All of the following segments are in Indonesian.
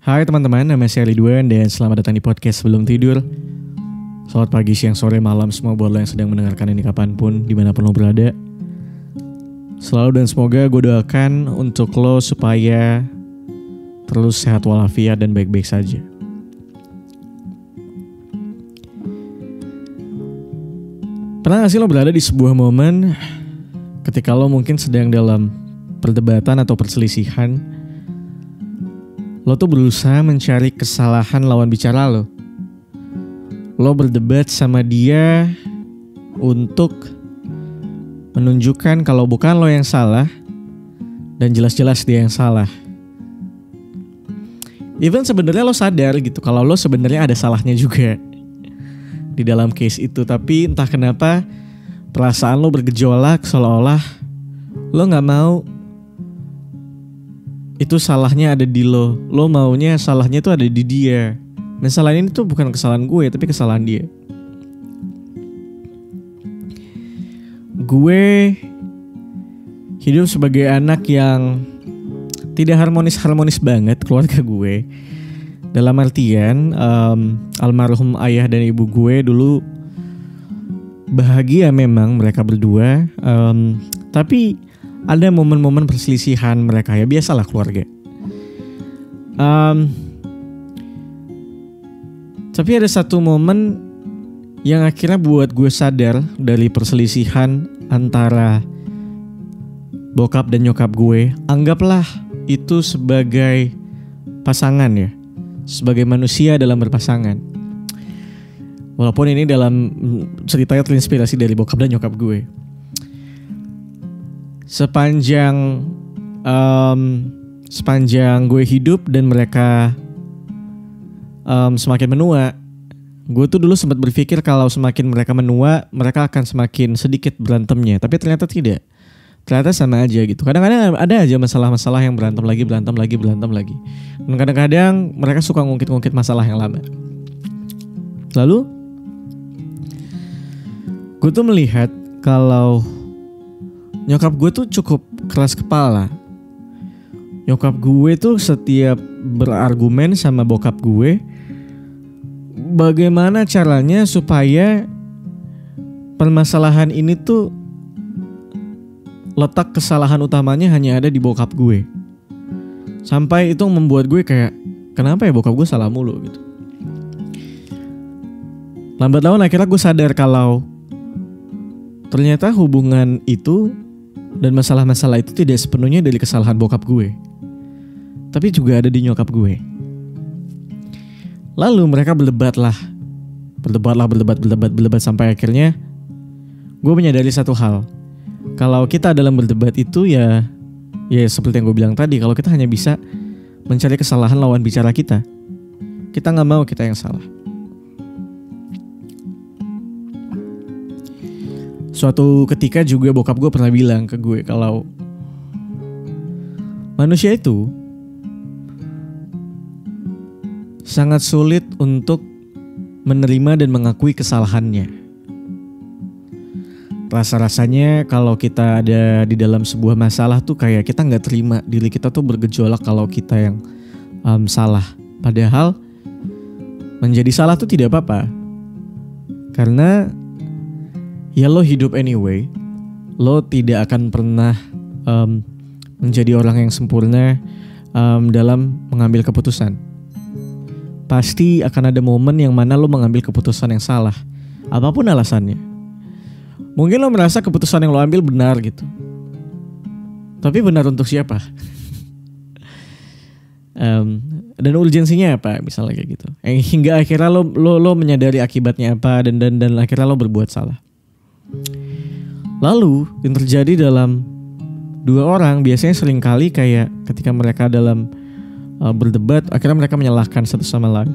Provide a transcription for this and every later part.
Hai teman-teman, nama saya Ridwan dan selamat datang di podcast Sebelum Tidur. Selamat pagi, siang, sore, malam semua buat lo yang sedang mendengarkan ini kapanpun, dimanapun lo berada. Selalu dan semoga gue doakan untuk lo supaya terus sehat walafiat dan baik-baik saja. Pernah gak sih lo berada di sebuah momen ketika lo mungkin sedang dalam perdebatan atau perselisihan, lo tuh berusaha mencari kesalahan lawan bicara lo. Lo berdebat sama dia untuk menunjukkan kalau bukan lo yang salah dan jelas-jelas dia yang salah. Even sebenarnya lo sadar gitu kalau lo sebenarnya ada salahnya juga di dalam case itu, tapi entah kenapa perasaan lo bergejolak seolah-olah lo nggak mau itu salahnya ada di lo. Lo maunya salahnya itu ada di dia. Masalah ini tuh bukan kesalahan gue, tapi kesalahan dia. Gue hidup sebagai anak yang tidak harmonis-harmonis banget keluarga gue. Dalam artian almarhum ayah dan ibu gue dulu bahagia memang mereka berdua, tapi ada momen-momen perselisihan mereka, ya biasalah keluarga. Tapi ada satu momen yang akhirnya buat gue sadar dari perselisihan antara bokap dan nyokap gue. Anggaplah itu sebagai pasangan ya, sebagai manusia dalam berpasangan. Walaupun ini dalam ceritanya terinspirasi dari bokap dan nyokap gue. Sepanjang gue hidup dan mereka semakin menua, gue tuh dulu sempat berpikir kalau semakin mereka menua, mereka akan semakin sedikit berantemnya. Tapi ternyata tidak. Ternyata sama aja gitu. Kadang-kadang ada aja masalah-masalah yang berantem lagi. Dan kadang-kadang mereka suka ngungkit-ngungkit masalah yang lama. Lalu gue tuh melihat kalau nyokap gue tuh cukup keras kepala. Nyokap gue tuh setiap berargumen sama bokap gue, bagaimana caranya supaya permasalahan ini tuh letak kesalahan utamanya hanya ada di bokap gue. Sampai itu membuat gue kayak, kenapa ya bokap gue salah mulu gitu. Lambat laun akhirnya gue sadar kalau ternyata hubungan itu dan masalah-masalah itu tidak sepenuhnya dari kesalahan bokap gue, tapi juga ada di nyokap gue. Lalu mereka berdebat sampai akhirnya gue menyadari satu hal. Kalau kita dalam berdebat itu ya seperti yang gue bilang tadi, kalau kita hanya bisa mencari kesalahan lawan bicara kita gak mau kita yang salah. Suatu ketika juga bokap gue pernah bilang ke gue kalau manusia itu sangat sulit untuk menerima dan mengakui kesalahannya. Rasa-rasanya kalau kita ada di dalam sebuah masalah tuh kayak kita gak terima diri kita tuh bergejolak kalau kita yang salah. Padahal menjadi salah tuh tidak apa-apa. Karena ya lo hidup anyway. Lo tidak akan pernah menjadi orang yang sempurna dalam mengambil keputusan. Pasti akan ada momen yang mana lo mengambil keputusan yang salah, apapun alasannya. Mungkin lo merasa keputusan yang lo ambil benar gitu, tapi benar untuk siapa? Dan urgensinya apa misalnya kayak gitu. Hingga akhirnya lo menyadari akibatnya apa dan akhirnya lo berbuat salah. Lalu yang terjadi dalam dua orang biasanya seringkali kayak ketika mereka dalam berdebat, akhirnya mereka menyalahkan satu sama lain.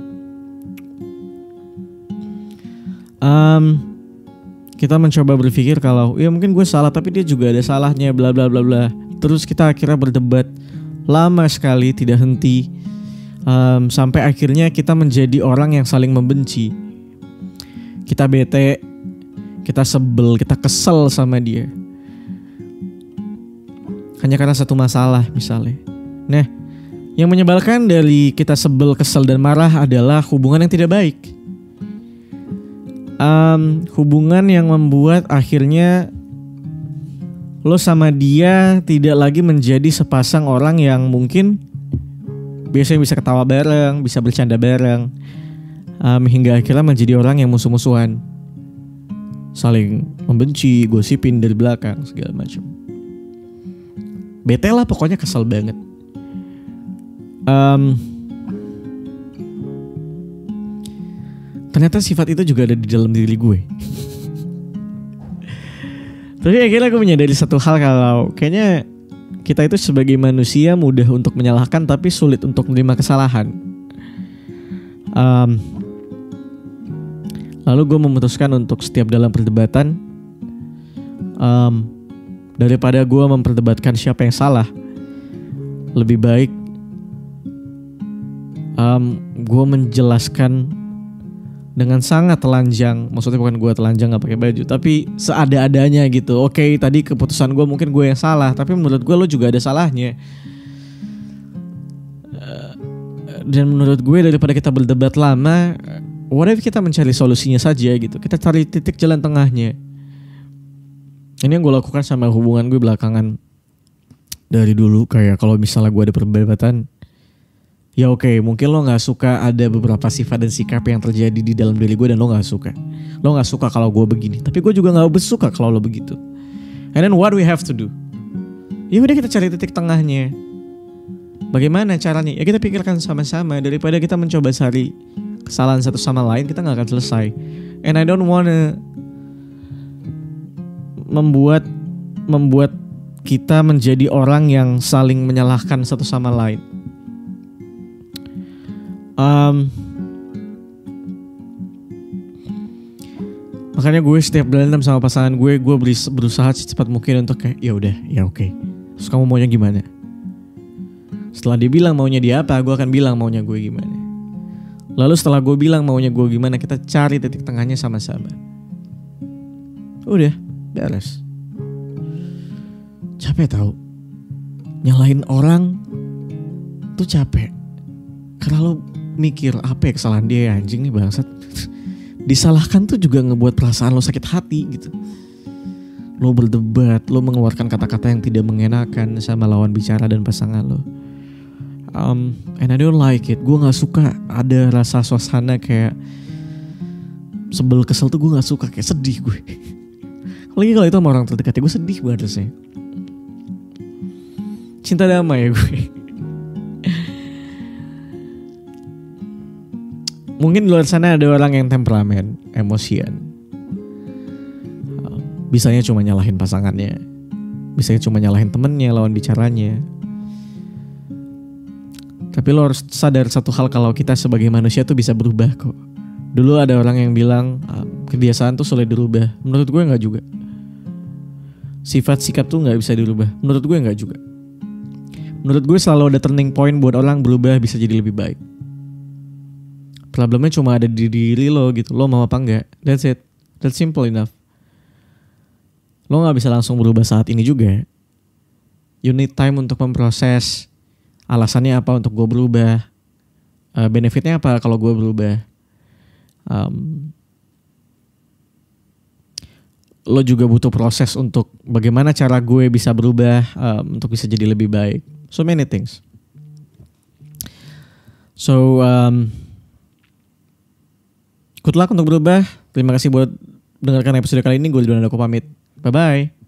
Kita mencoba berpikir kalau ya mungkin gue salah tapi dia juga ada salahnya, bla bla bla bla. Terus kita akhirnya berdebat lama sekali tidak henti, sampai akhirnya kita menjadi orang yang saling membenci. Kita bete, kita sebel, kita kesel sama dia hanya karena satu masalah misalnya. Nah, Yang menyebalkan dari kita sebel, kesel, dan marah adalah hubungan yang tidak baik. Hubungan yang membuat akhirnya lo sama dia tidak lagi menjadi sepasang orang yang mungkin biasanya bisa ketawa bareng, bisa bercanda bareng, hingga akhirnya menjadi orang yang musuh-musuhan, saling membenci, gosipin dari belakang segala macam. Bete lah pokoknya, kesel banget. Ternyata sifat itu juga ada di dalam diri gue. Tapi akhirnya gue menyadari satu hal, kalau kayaknya kita itu sebagai manusia mudah untuk menyalahkan tapi sulit untuk menerima kesalahan. Lalu gue memutuskan untuk setiap dalam perdebatan, daripada gue memperdebatkan siapa yang salah, lebih baik gue menjelaskan dengan sangat telanjang. Maksudnya bukan gue telanjang gak pakai baju, tapi seada-adanya gitu. Oke, tadi keputusan gue mungkin gue yang salah, tapi menurut gue lo juga ada salahnya. Dan menurut gue daripada kita berdebat lama, what if kita mencari solusinya saja gitu. Kita cari titik jalan tengahnya. Ini yang gue lakukan sama hubungan gue belakangan. Dari dulu kayak kalau misalnya gue ada perdebatan, ya oke, mungkin lo gak suka ada beberapa sifat dan sikap yang terjadi di dalam diri gue dan lo gak suka. Lo gak suka kalau gue begini, tapi gue juga gak suka kalau lo begitu. And then what we have to do? Ya udah, kita cari titik tengahnya. Bagaimana caranya? Ya kita pikirkan sama-sama. Daripada kita mencoba cari kesalahan satu sama lain, kita gak akan selesai. And I don't wanna membuat kita menjadi orang yang saling menyalahkan satu sama lain. Makanya gue setiap berantem sama pasangan gue berusaha secepat mungkin untuk kayak ya udah, ya oke. Terus kamu maunya gimana? Setelah dia bilang maunya dia apa, gue akan bilang maunya gue gimana. Lalu setelah gue bilang maunya gue gimana, kita cari titik tengahnya sama-sama. Udah, beres. Capek tahu. Nyalahin orang tuh capek. Karena lo mikir apa ya kesalahan dia, ya anjing nih bangsat. Disalahkan tuh juga ngebuat perasaan lo sakit hati gitu. Lo berdebat, lo mengeluarkan kata-kata yang tidak mengenakan sama lawan bicara dan pasangan lo. And I don't like it. Gue gak suka ada rasa suasana kayak sebel kesel tuh, gue gak suka, kayak sedih gue. Apalagi kalau itu sama orang terdekat, gue sedih banget rasanya. Cinta damai ya gue. Mungkin di luar sana ada orang yang temperamen, emosian. Bisanya cuma nyalahin pasangannya, bisanya cuma nyalahin temennya, lawan bicaranya. Tapi lo harus sadar satu hal, kalau kita sebagai manusia tuh bisa berubah kok. Dulu ada orang yang bilang kebiasaan tuh sulit dirubah. Menurut gue gak juga. Sifat sikap tuh gak bisa dirubah. Menurut gue gak juga. Menurut gue selalu ada turning point buat orang berubah bisa jadi lebih baik. Problemnya cuma ada di diri lo gitu. Lo mau apa enggak? That's it. That's simple enough. Lo gak bisa langsung berubah saat ini juga. You need time untuk memproses. Alasannya apa untuk gue berubah? Benefitnya apa kalau gue berubah? Lo juga butuh proses untuk bagaimana cara gue bisa berubah untuk bisa jadi lebih baik. So many things. So good luck untuk berubah. Terima kasih buat dengarkan episode kali ini. Gue Ridwan Andoko pamit. Bye-bye.